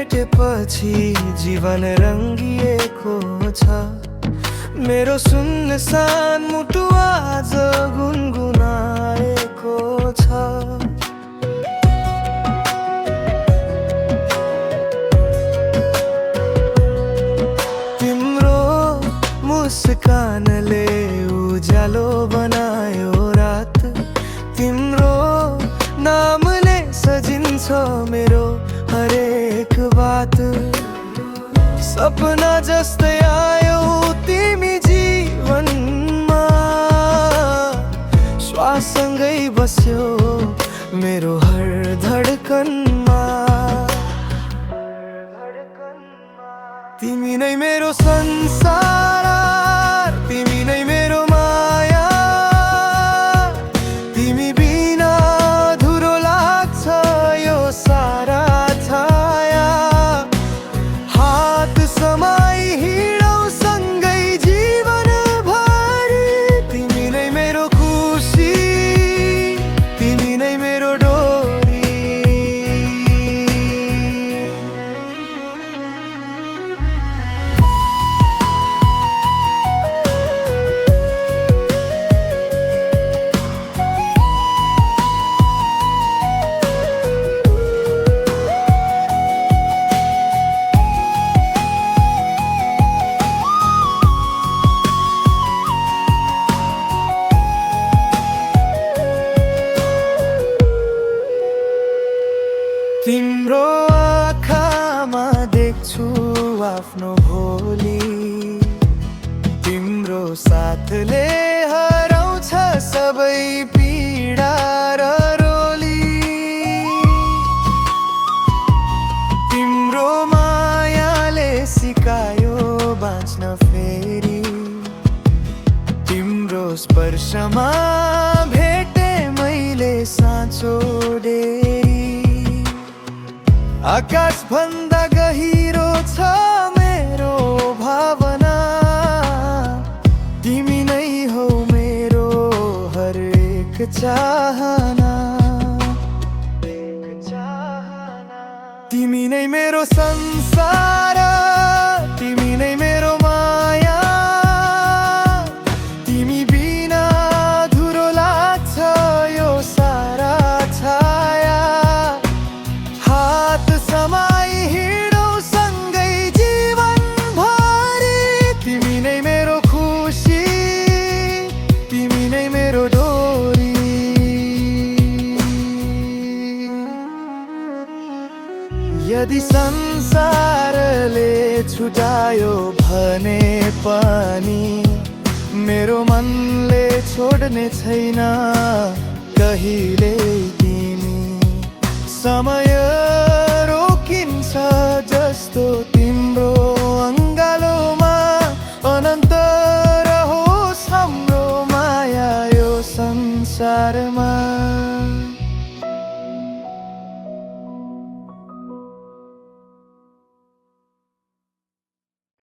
भेटेपछि जीवन रङ्गिएको छ। मेरो सुनसान मुटु आज गुनगुनाएको छ। तिम्रो मुस्कानले उज्यालो बनायो रात। तिम्रो नामले सजिन्छ मेरो हरेक बात। सपना जस्तै आयो तिमी जीवनमा, श्वाससँगै बस्यो मेरो हर धडकनमा। तिमी नै मेरो संसार, तिमी नै मेरो माया। तिमी बिना अधुरो लाग्छ यो सारा छाया। हात समाई हिँडौँ सँगै जीवनभरि। तिमी नै मेरो खुसी, तिमी नै मेरो डोरी। तिम्रो आँखामा देख्छु आफ्नो भोलि। तिम्रो साथले हराउँछ सबै पीडा र रोली। तिम्रो मायाले सिकायो बाँच्न फेरि। तिम्रो स्पर्शमा भेटे मैले साँचो डेरी। आकाश भन्दा गहिरो छ मेरो भावना। तिमी नै हौ मेरो हरेक चाहना। तिमी नै मेरो संसार, तिमी नै मेरो माया। तिमी बिना अधुरो लाग्छ यो सारा छाया। हात समाई हिँडौँ सँगै जीवनभरि। तिमी नै मेरो खुसी, तिमी नै मेरो डोरी। यदि संसारले छुटायो भने पनि मेरो मनले छोड्ने छैन कहिले तिमी। समय रोकिन्छ जस्तो